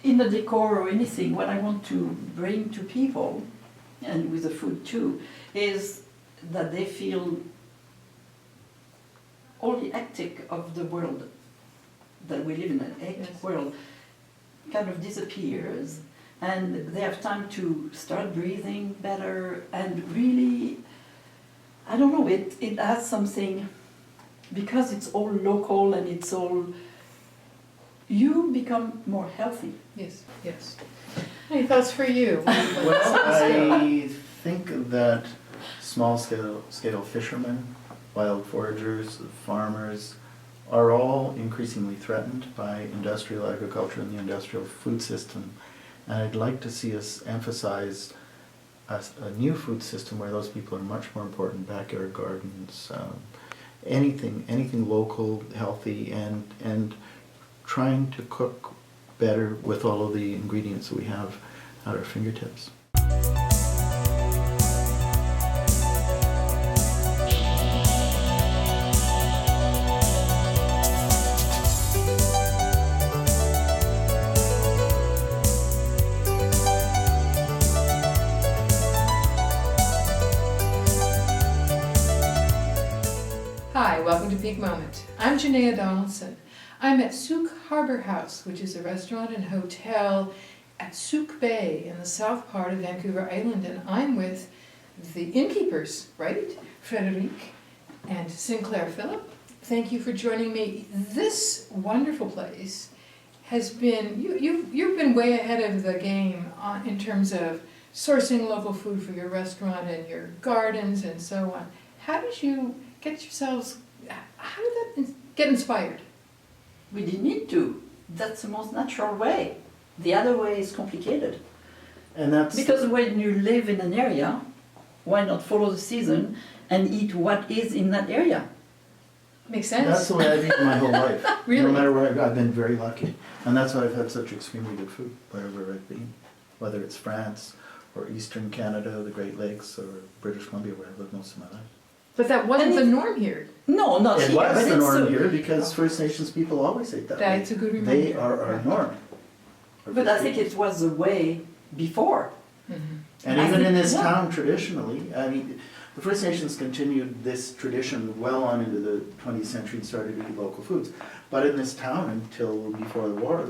in the decor or anything, what I want to bring to people, and with the food too, is that they feel all the hectic of the world that we live in, an hectic world, kind of disappears, and they have time to start breathing better, and really, I don't know, it has something, because it's all local and it's all, you become more healthy. Yes, yes. Any thoughts for you? Well, I think that small scale fishermen, wild foragers, farmers are all increasingly threatened by industrial agriculture and the industrial food system. And I'd like to see us emphasize a new food system where those people are much more important, backyard gardens, anything local, healthy, and trying to cook better with all of the ingredients that we have at our fingertips. Hi, welcome to Peak Moment. I'm Janaea Donaldson. I'm at Sooke Harbour House, which is a restaurant and hotel at Sooke Bay in the south part of Vancouver Island, and I'm with the Innkeepers, right? Frederique and Sinclair. Phillip, thank you for joining me. This wonderful place has been, you've been way ahead of the game in terms of sourcing local food for your restaurant and your gardens and so on. How did you get yourselves, how did that get inspired? We didn't need to. That's the most natural way. The other way is complicated. And that's Because when you live in an area, why not follow the season and eat what is in that area? Makes sense. That's the way I've eaten my whole life. Really? No matter where I've been very lucky. And that's why I've had such extremely good food wherever I've been. Whether it's France or Eastern Canada, the Great Lakes, or British Columbia, where I've lived most of my life. But that wasn't the norm here. No, not It here. was but the it's norm here because First Nations people always ate that way. That's a good reminder. They are our norm. But I think it was the way before. Mm-hmm. And I even think- in this yeah. town, traditionally, I mean, the First Nations continued this tradition well on into the 20th century and started to eat local foods. But in this town, until before the war,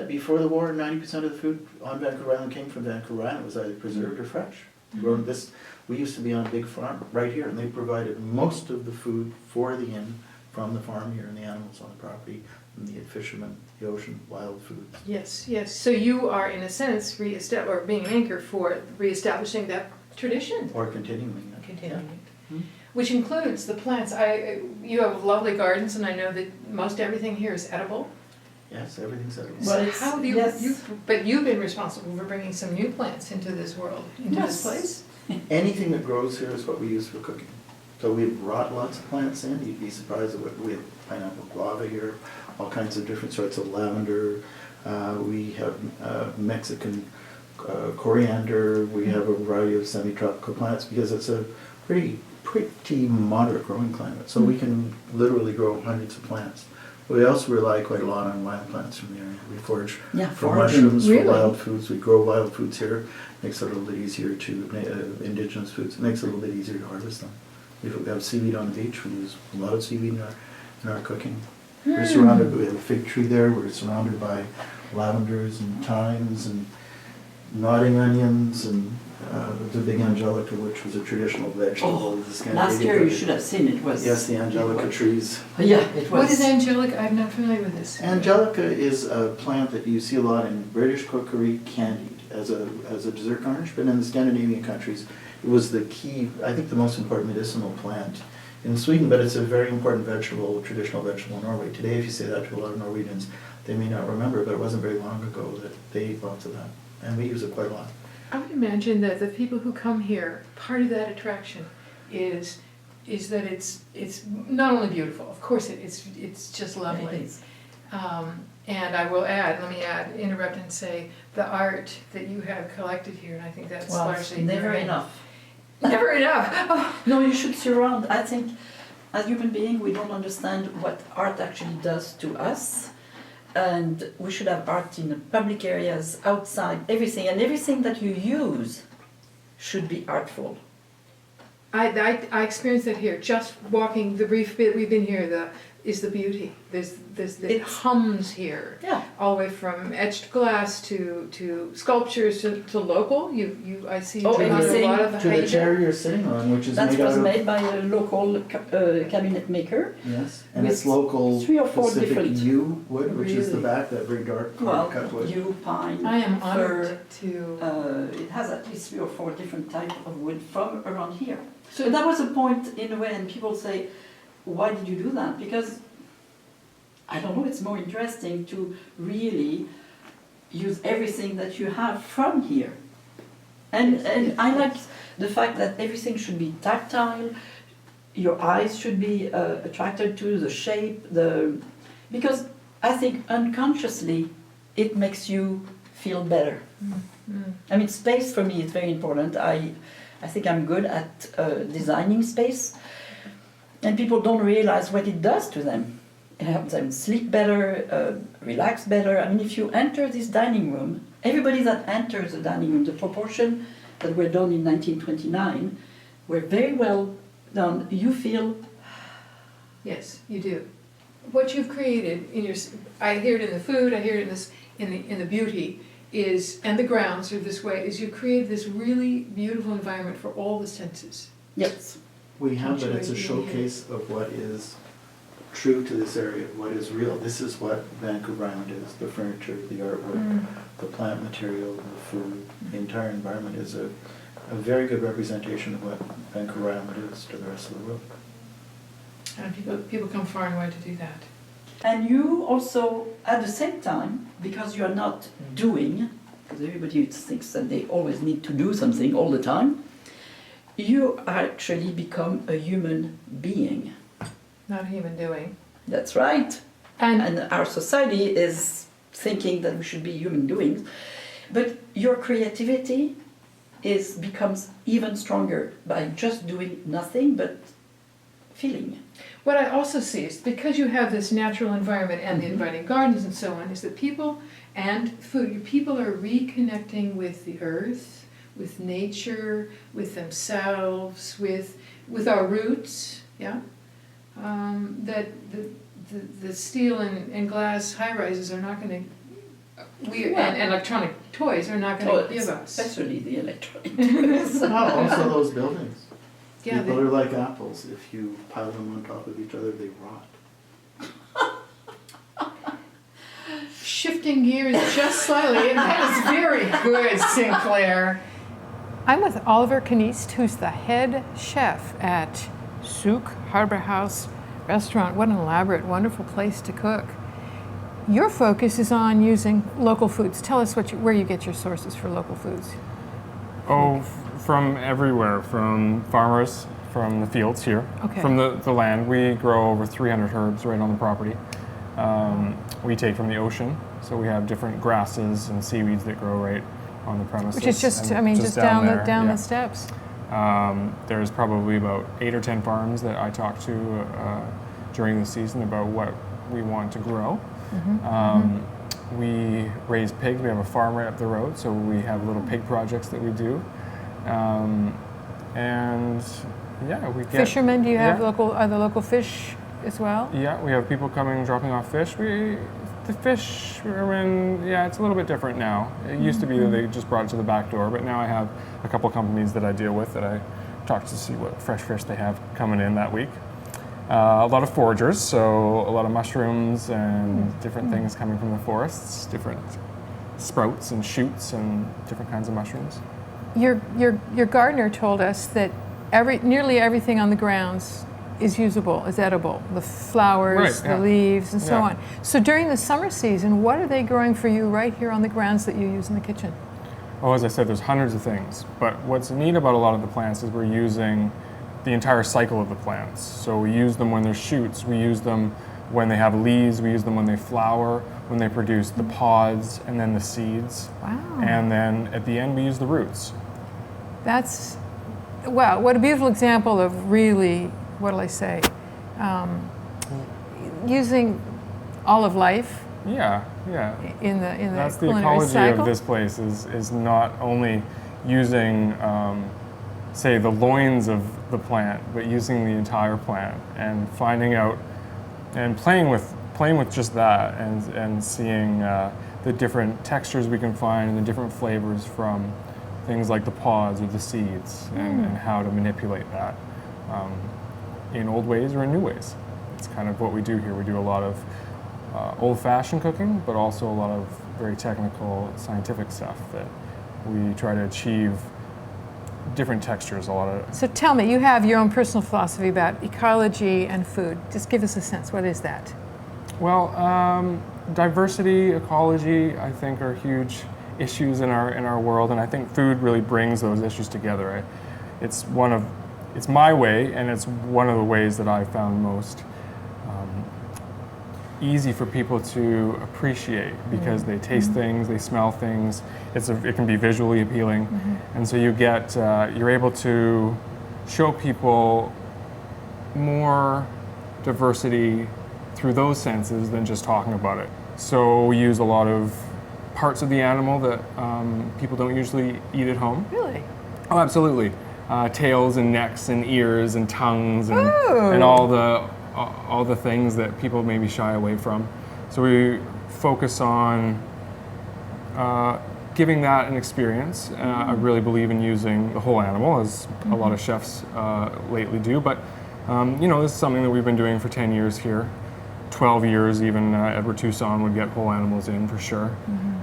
before the war, 90% of the food on Vancouver Island came from Vancouver Island. It was either preserved or fresh. Grown we used to be on a big farm right here, and they provided most of the food for the inn from the farm here and the animals on the property, and the fishermen, the ocean, wild foods. Yes, yes. So you are, in a sense, or being an anchor for reestablishing that tradition. Or continuing it. Continuing it. Hmm. Which includes the plants. You have lovely gardens, and I know that most everything here is edible. Yes, everything's edible. Well, So it's- how do yes. but you've been responsible for bringing some new plants into this world, into Yes. this place? Anything that grows here is what we use for cooking. So we've brought lots of plants in. You'd be surprised at what we have: pineapple, guava here, all kinds of different sorts of lavender. We have Mexican coriander. We have a variety of semi-tropical plants because it's a pretty moderate growing climate. So we can literally grow hundreds of plants. We also rely quite a lot on wild plants from the area. We forage for foraging. mushrooms, Really? for wild foods. We grow wild foods here. Makes it a little bit easier to, indigenous foods, it makes it a little bit easier to harvest them. We have seaweed on the beach. We use a lot of seaweed in our cooking. We're surrounded, we have a fig tree there. We're surrounded by lavenders and thymes and nodding onions and the big angelica, which was a traditional vegetable of the Scandinavian Last year you country. should have seen it. Was Yes, the angelica trees. Yeah, it was. What is angelica? I'm not familiar with this. Angelica is a plant that you see a lot in British cookery, candied as a dessert garnish, but in the Scandinavian countries, it was the key, I think the most important medicinal plant in Sweden, but it's a very important vegetable, traditional vegetable in Norway. Today, if you say that to a lot of Norwegians, they may not remember, but it wasn't very long ago that they ate lots of that, and we use it quite a lot. I would imagine that the people who come here, part of that attraction is that it's not only beautiful, of course it's just lovely. It is. And I will interrupt and say the art that you have collected here, and I think that's Well, largely never very- enough. Never enough. Oh. No, you should surround. I think as human beings we don't understand what art actually does to us. and we should have art in the public areas, outside, everything, and everything that you use should be artful. I experienced that here. Just walking the brief bit we've been here, is the beauty. It hums here. Yeah. All the way from etched glass to sculptures to local. I see Oh, a lot of To the chair you're sitting on, which is That made out was of... made by a local cabinet maker. Yes, and with it's local 3 or 4 Pacific different- yew wood, which is the Really? back, that very dark Well, cut wood. yew, pine, I am fir. honored to. It has at least 3 or 4 different types of wood from around here. So But that was a point in a way, and people say, why did you do that? Because, I don't know, it's more interesting to really use everything that you have from here. And I like the fact that everything should be tactile, your eyes should be attracted to the shape, because I think unconsciously it makes you feel better. I mean, space for me is very important. I think I'm good at designing space, and people don't realize what it does to them. It helps them sleep better, relax better. I mean, if you enter this dining room, everybody that enters the dining room, the proportion that were done in 1929 were very well done. You feel... yes, you do. What you've created I hear it in the food. I hear it in the beauty. And the grounds are this way, is you create this really beautiful environment for all the senses. Yes. We have, but it's a Punctuating showcase of what is true to this area, what is real. This is what Vancouver Island is, the furniture, the artwork, the plant material, the food, the entire environment is a very good representation of what Vancouver Island is to the rest of the world. And people come far and wide to do that. And you also, at the same time, because you are not doing, because everybody thinks that they always need to do something all the time, you actually become a human being. Not a human doing. That's right. And And our society is thinking that we should be human doings. But your creativity becomes even stronger by just doing nothing but feeling. what I also see is because you have this natural environment and the inviting gardens and so on, is that people and food, people are reconnecting with the earth, with nature, with themselves, with our roots, yeah? That the steel and glass high-rises are not going to, and electronic toys are not going to give us. Especially the electronic toys. Also those buildings. Yeah, People are like apples. If you pile them on top of each other, they rot. Shifting gears just slightly, and that is very good, Sinclair. I'm with Oliver Kienast, who's the head chef at Sooke Harbour House Restaurant. What an elaborate, wonderful place to cook. Your focus is on using local foods. Tell us where you get your sources for local foods. Oh, from everywhere, from farmers, from the fields here, Okay. from the land. We grow over 300 herbs right on the property. We take from the ocean, so we have different grasses and seaweeds that grow right on the premises. Which is just, and just down there, yeah. the steps. There's probably about 8 or 10 farms that I talk to during the season about what we want to grow. We raise pigs. We have a farm right up the road, so we have little pig projects that we do. And yeah, we get Fishermen, do you have yeah. are the local fish as well? Yeah, we have people coming dropping off fish. The fish it's a little bit different now. It used to be that they just brought it to the back door, but now I have a couple companies that I deal with that I talk to see what fresh fish they have coming in that week. A lot of foragers, so a lot of mushrooms and different things coming from the forests, different sprouts and shoots and different kinds of mushrooms. Your gardener told us that nearly everything on the grounds is usable, is edible. The flowers, Right, yeah. the leaves, and so Yeah. on. So during the summer season, what are they growing for you right here on the grounds that you use in the kitchen? Oh, as I said, there's hundreds of things. But what's neat about a lot of the plants is we're using the entire cycle of the plants. So we use them when they're shoots, we use them when they have leaves, we use them when they flower, when they produce the pods, and then the seeds. Wow. And then at the end, we use the roots. Wow, what a beautiful example of really, what will I say, using all of life Yeah, yeah. in the That's the culinary ecology cycle? of this place is not only using, say, the loins of the plant, but using the entire plant and finding out and playing with just that and seeing the different textures we can find and the different flavors from things like the pods or the seeds and how to manipulate that in old ways or in new ways. It's kind of what we do here. We do a lot of old-fashioned cooking, but also a lot of very technical, scientific stuff that we try to achieve different textures. A lot of. So tell me, you have your own personal philosophy about ecology and food. Just give us a sense. What is that? Well, diversity, ecology, I think are huge issues in our world, and I think food really brings those issues together. It's my way, and it's one of the ways that I found most easy for people to appreciate because they taste things, they smell things. It can be visually appealing, and so you're able to show people more diversity through those senses than just talking about it. So we use a lot of parts of the animal that people don't usually eat at home. Really? Oh, absolutely. Tails and necks and ears and tongues and all the things that people maybe shy away from. So we focus on giving that an experience. I really believe in using the whole animal, as a lot of chefs lately do. But this is something that we've been doing for 10 years here. 12 years even. Edward Toussaint would get whole animals in for sure,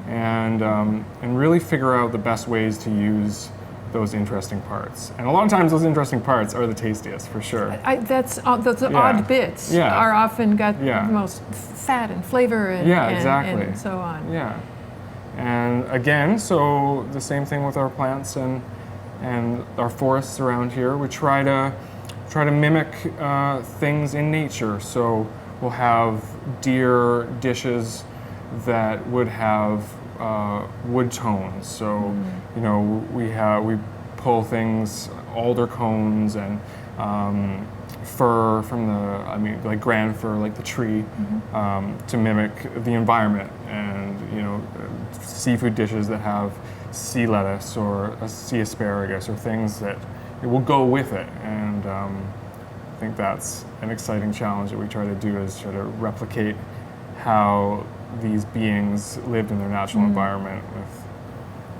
and really figure out the best ways to use those interesting parts. And a lot of times those interesting parts are the tastiest for sure. Those odd bits are often got the most fat and flavor and, exactly. and so on. Yeah, and again, so the same thing with our plants and our forests around here. We try to mimic things in nature. So we'll have deer dishes that would have wood tones. So we pull things, alder cones and fir from like grand fir, like the tree, to mimic the environment, and seafood dishes that have sea lettuce or sea asparagus or things that it will go with it. And I think that's an exciting challenge that we try to do, is try to replicate how these beings lived in their natural environment.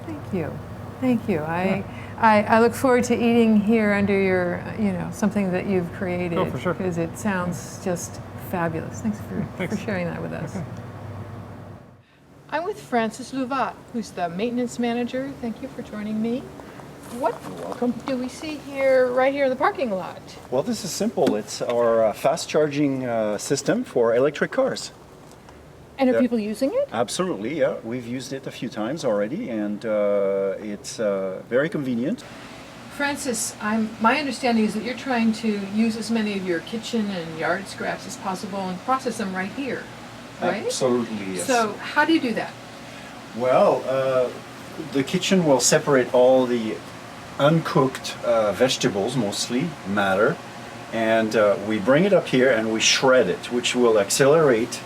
Thank you. I look forward to eating here under your, something that you've created. Oh, for sure. Because it sounds just fabulous. Thanks for sharing that with us. Okay. I'm with Francis Louvat, who's the maintenance manager. Thank you for joining me. What do we see right here in the parking lot? Well, this is simple. It's our fast charging system for electric cars. And are people using it? Absolutely, yeah. We've used it a few times already, and it's very convenient. Francis, my understanding is that you're trying to use as many of your kitchen and yard scraps as possible and process them right here, right? Absolutely, yes. So how do you do that? Well, the kitchen will separate all the uncooked vegetables, mostly matter, and we bring it up here and we shred it, which will accelerate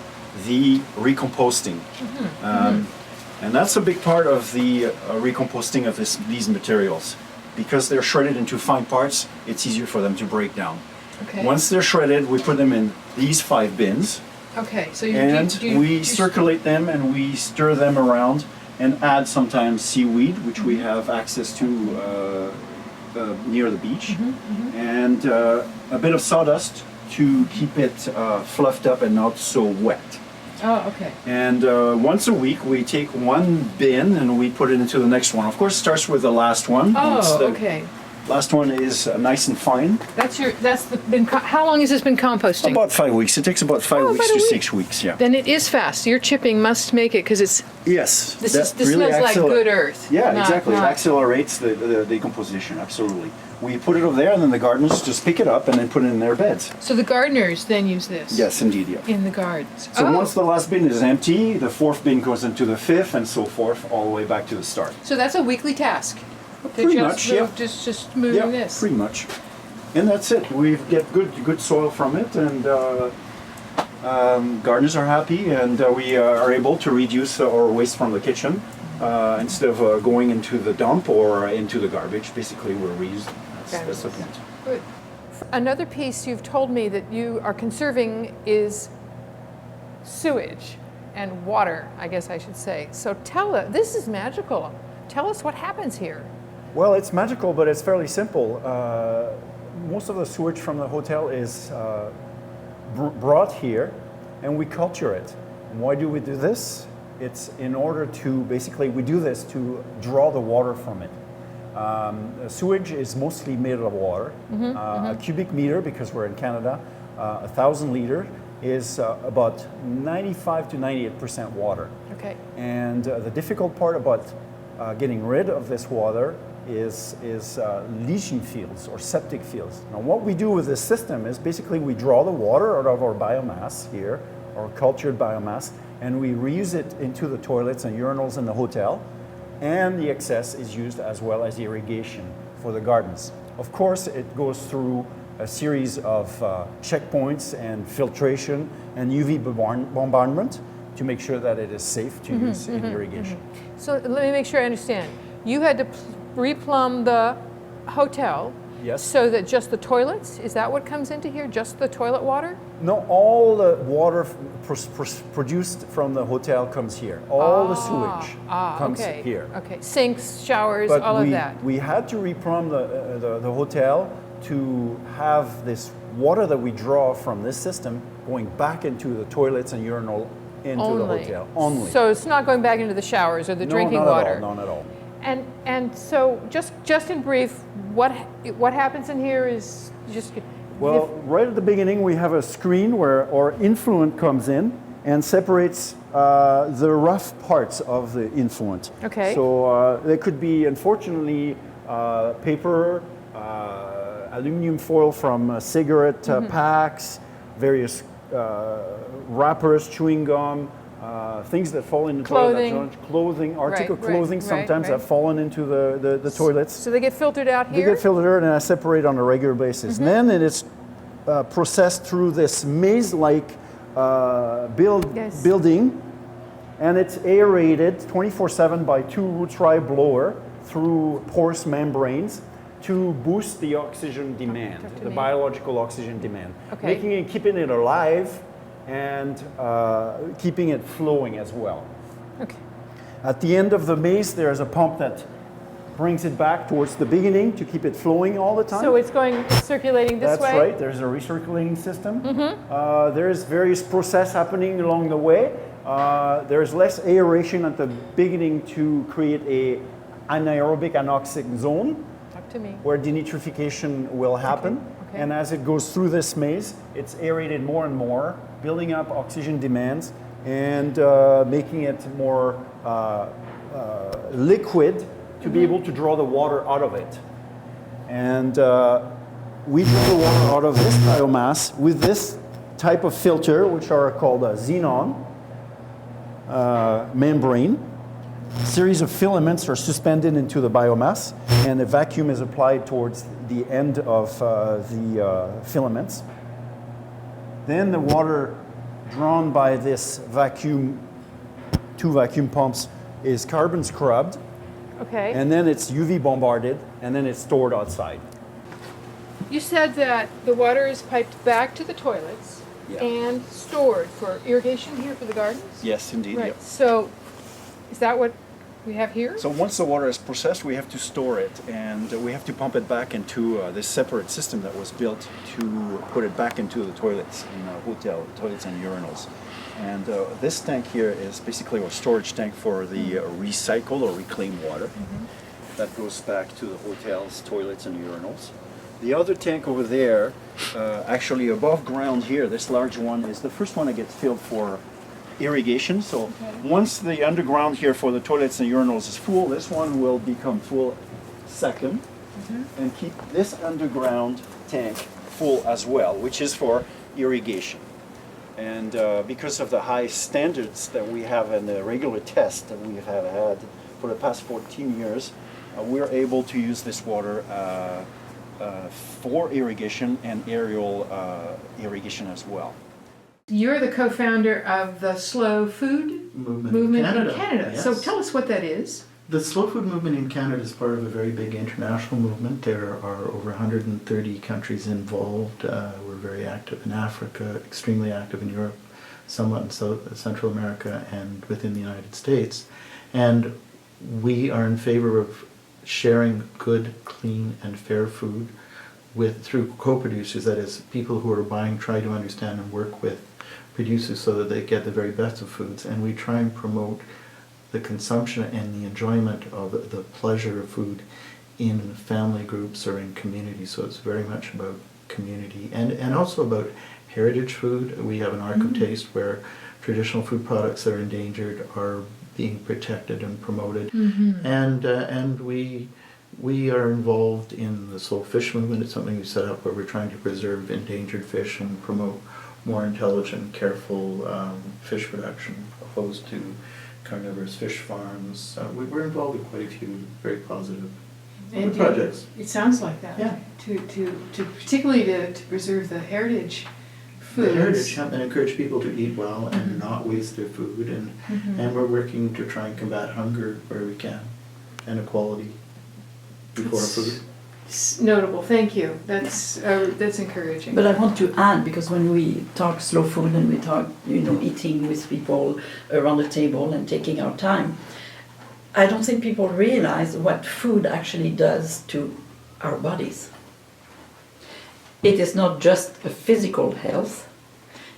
the recomposting. And that's a big part of the recomposting of these materials. Because they're shredded into fine parts, it's easier for them to break down. Okay. Once they're shredded, we put them in these 5 bins. Okay, so we circulate them and we stir them around and add sometimes seaweed, which we have access to near the beach, and a bit of sawdust to keep it fluffed up and not so wet. Oh, okay. And once a week we take one bin and we put it into the next one. Of course, it starts with the last one. Oh, okay. Last one is nice and fine. How long has this been composting? About 5 weeks. It takes about 5 weeks to 6 weeks. Yeah. Then it is fast. Your chipping must make it because it's. Yes. This smells like good earth. Yeah, exactly. It accelerates the decomposition. Absolutely. We put it over there, and then the gardeners just pick it up and then put it in their beds. So the gardeners then use this? Yes, indeed, yeah. In the gardens. So once the last bin is empty, the 4th bin goes into the 5th, and so forth, all the way back to the start. So that's a weekly task? Pretty much, yeah. Just moving this? Yeah, pretty much. And that's it. We get good soil from it, and Gardeners are happy, and we are able to reduce our waste from the kitchen instead of going into the dump or into the garbage. Basically, we're reused. That's the point. Good. Another piece you've told me that you are conserving is sewage and water, I guess I should say. So tell us, this is magical. Tell us what happens here. Well, it's magical, but it's fairly simple. Most of the sewage from the hotel is brought here, and we culture it. And why do we do this? It's in order to, basically, we do this to draw the water from it. Sewage is mostly made of water. A cubic meter, because we're in Canada, 1,000 liter is about 95 to 98% water. Okay. And the difficult part about getting rid of this water is leaching fields or septic fields. Now what we do with this system is basically we draw the water out of our biomass here, our cultured biomass, and we reuse it into the toilets and urinals in the hotel, and the excess is used as well as irrigation for the gardens. Of course, it goes through a series of checkpoints and filtration and UV bombardment to make sure that it is safe to use in irrigation. So let me make sure I understand. You had to replumb the hotel. Yes. So that just the toilets, is that what comes into here? Just the toilet water? No, all the water produced from the hotel comes here. All the sewage comes okay. here. Okay, sinks, showers, But all of that. we had to replumb the hotel to have this water that we draw from this system going back into the toilets and urinal into the hotel. Only. So it's not going back into the showers or the drinking not water? At all, not at all. And so just in brief, what happens in here is just... Well, right at the beginning, we have a screen where our influent comes in and separates the rough parts of the influent. Okay. So there could be, unfortunately, paper, aluminum foil from cigarette packs, various wrappers, chewing gum, things that fall into clothing, article clothing sometimes have fallen into the toilets. So they get filtered out here? They get filtered and I separate on a regular basis. And then it is processed through this maze-like building, and it's aerated 24/7 by two root-dry blower through porous membranes to boost the oxygen demand, the biological oxygen demand, keeping it alive and keeping it flowing as well. Okay. At the end of the maze, there's a pump that brings it back towards the beginning to keep it flowing all the time. So it's circulating this way? That's right. There's a recirculating system. There's various process happening along the way. There's less aeration at the beginning to create a anaerobic anoxic zone where denitrification will happen. Okay. And as it goes through this maze, it's aerated more and more, building up oxygen demands and making it more liquid to be able to draw the water out of it. And we draw the water out of this biomass with this type of filter, which are called a xenon membrane. A series of filaments are suspended into the biomass, and a vacuum is applied towards the end of the filaments. Then the water drawn by this two vacuum pumps is carbon scrubbed. Okay. And then it's UV bombarded, and then it's stored outside. You said that the water is piped back to the toilets and stored for irrigation here for the gardens? Yes, indeed. Right. Yeah. So is that what we have here? So once the water is processed, we have to store it, and we have to pump it back into this separate system that was built to put it back into the toilets in the hotel, toilets and urinals. And this tank here is basically a storage tank for the recycled or reclaimed water that goes back to the hotel's toilets and urinals. The other tank over there, actually above ground here, this large one is the first one that gets filled for irrigation. So once the underground here for the toilets and urinals is full, this one will become full second and keep this underground tank full as well, which is for irrigation. And because of the high standards that we have in the regular test that we have had for the past 14 years, we're able to use this water for irrigation and aerial irrigation as well. You're the co-founder of the Slow Food Movement in Canada. Yes. So tell us what that is. The slow food movement in Canada is part of a very big international movement. There are over 130 countries involved. We're very active in Africa, extremely active in Europe, somewhat in Central America, and within the United States. And we are in favor of sharing good, clean, and fair food through co-producers, that is, people who are buying try to understand and work with producers so that they get the very best of foods. And we try and promote the consumption and the enjoyment of the pleasure of food in family groups or in communities. So it's very much about community and also about heritage food. We have an Arc of Taste where traditional food products that are endangered are being protected and promoted. And we are involved in the slow fish movement. It's something we set up where we're trying to preserve endangered fish and promote more intelligent, careful fish production opposed to carnivorous fish farms. We're involved in quite a few very positive projects. It sounds like that. Yeah. To particularly to preserve the heritage foods. The heritage, and encourage people to eat well and not waste their food. And we're working to try and combat hunger where we can, and equality before food. It's notable. Thank you. That's encouraging. But I want to add, because when we talk slow food and we talk, eating with people around the table and taking our time, I don't think people realize what food actually does to our bodies. It is not just a physical health,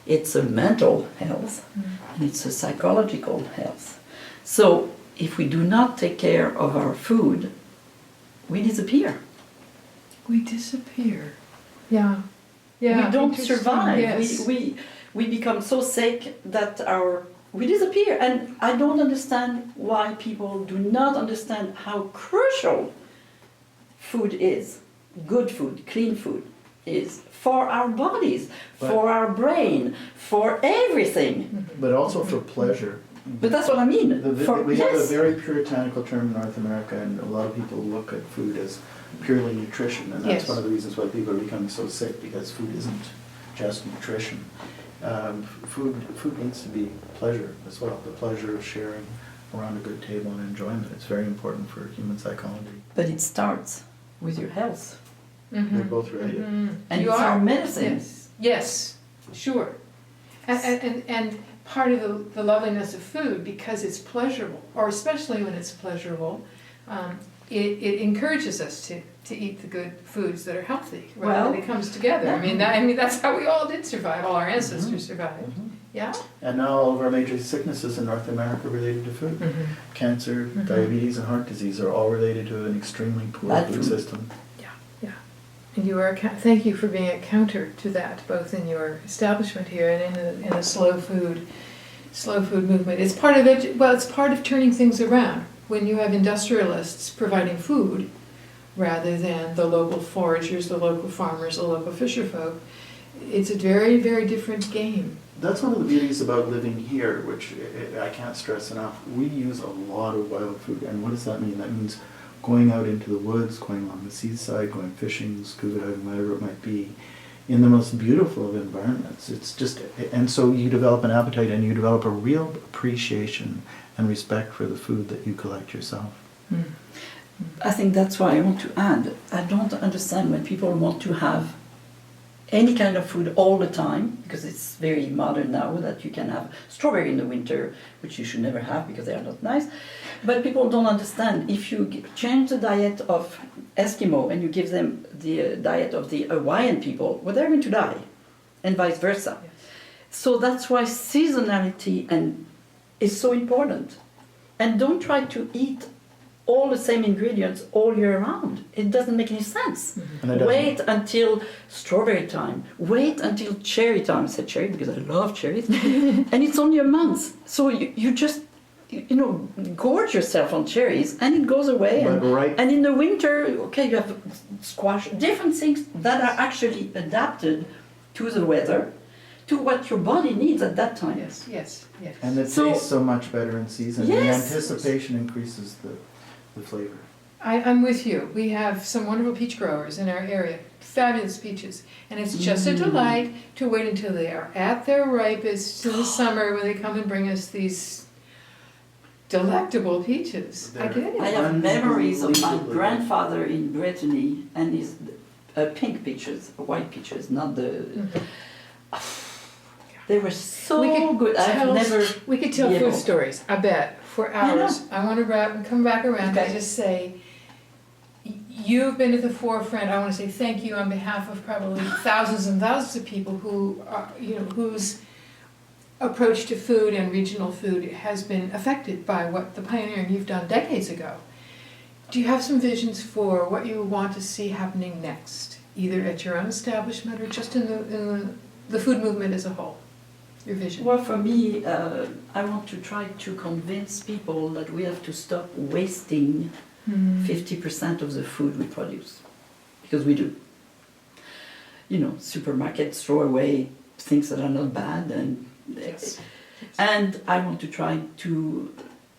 it's a mental health, and it's a psychological health. So if we do not take care of our food, we disappear. We disappear. Yeah. Yeah. We don't interesting. survive. Yes. We become so sick that we disappear. And I don't understand why people do not understand how crucial food is, good food, clean food is for our bodies, for our brain, for everything. But also for pleasure. But that's what I mean. We have a very puritanical term in North America, and a lot of people look at food as purely nutrition, and that's Yes. one of the reasons why people are becoming so sick, because food isn't just nutrition. Food needs to be pleasure as well, the pleasure of sharing around a good table and enjoyment. It's very important for human psychology. But it starts with your health. They're both related. And You it's are our medicine. Yes, sure. And part of the loveliness of food, because it's pleasurable, or especially when it's pleasurable, it encourages us to eat the good foods that are healthy. Right? Well, And it comes together. yeah. I mean that's how we all did survive. All our ancestors survived. Yeah. And now all of our major sicknesses in North America are related to food. Cancer, diabetes, and heart disease are all related to an extremely poor Bad food food. system. Yeah. And you are thank you for being a counter to that, both in your establishment here and in the slow food movement. It's part of it. Well, it's part of turning things around. When you have industrialists providing food rather than the local foragers, the local farmers, the local fisher folk, it's a very, very different game. That's one of the beauties about living here, which I can't stress enough. We use a lot of wild food, and what does that mean? That means going out into the woods, going along the seaside, going fishing, scuba diving, whatever it might be, in the most beautiful of environments. It's just, and so you develop an appetite and you develop a real appreciation and respect for the food that you collect yourself. I think that's why I want to add, I don't understand when people want to have any kind of food all the time, because it's very modern now that you can have strawberry in the winter, which you should never have because they are not nice. But people don't understand, if you change the diet of Eskimo and you give them the diet of the Hawaiian people, well, they're going to die, and vice versa. Yes. So that's why seasonality is so important. And don't try to eat all the same ingredients all year round. It doesn't make any sense. And it doesn't. Wait until strawberry time. Wait until cherry time. I said cherry because I love cherries. And it's only a month. So you just, gorge yourself on cherries and it goes away. And in the winter, okay, you have squash, different things that are actually adapted to the weather, to what your body needs at that time. Yes. And it tastes so much better in season. Yes. The anticipation increases the flavor. I'm with you. We have some wonderful peach growers in our area, fabulous peaches. And it's just a delight to wait until they are at their ripest in the summer when they come and bring us these delectable peaches. I get it. I have memories of my grandfather in Brittany and his pink peaches, white peaches, not the. They were so good. We could tell food stories, I bet, for hours. I want to wrap and come back around and just say, you've been at the forefront. I want to say thank you on behalf of probably thousands and thousands of people who are, whose approach to food and regional food has been affected by what the pioneering you've done decades ago. Do you have some visions for what you want to see happening next, either at your own establishment or just in the food movement as a whole? Your vision? Well, for me, I want to try to convince people that we have to stop wasting 50% of the food we produce, because we do. Supermarkets throw away things that are not bad, and I want to try to,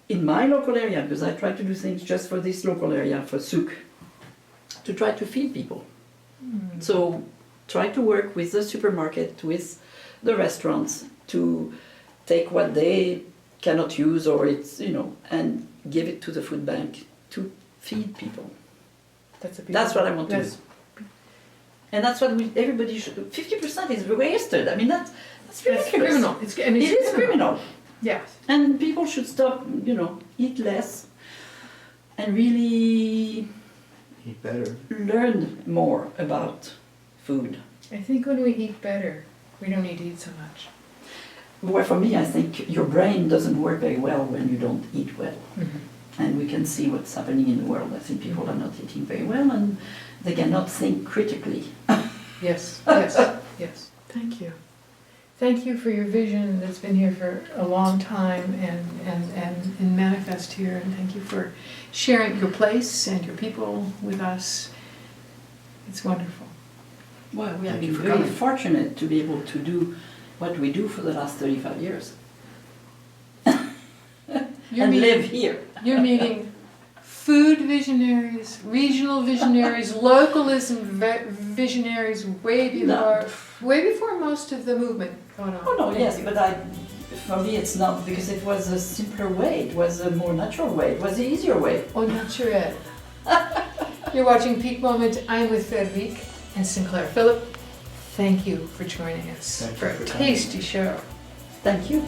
in my local area, because I try to do things just for this local area, for Sooke, to try to feed people. So try to work with the supermarket, with the restaurants, to take what they cannot use or and give it to the food bank to feed people. That's what I want to do. And that's what everybody should do. 50% is wasted. I mean, that's ridiculous. Criminal. It is criminal. Yes. And people should stop, eat less and really Eat better. learn more about food. I think when we eat better, we don't need to eat so much. Well, for me, I think your brain doesn't work very well when you don't eat well. And we can see what's happening in the world. I think people are not eating very well and they cannot think critically. Yes. Thank you. Thank you for your vision that's been here for a long time and manifest here. And thank you for sharing your place and your people with us. It's wonderful. Well, we have Thank been you for very coming. fortunate to be able to do what we do for the last 35 years. Live here. You're meeting food visionaries, regional visionaries, localism visionaries way before most of the movement got on. Oh no, yes, but for me it's not, because it was a simpler way, it was a more natural way, it was the easier way. Au naturel. You're watching Peak Moment. I'm with Frederique and Sinclair. Phillip, thank you for joining us Thank you for a for coming. tasty show. Thank you.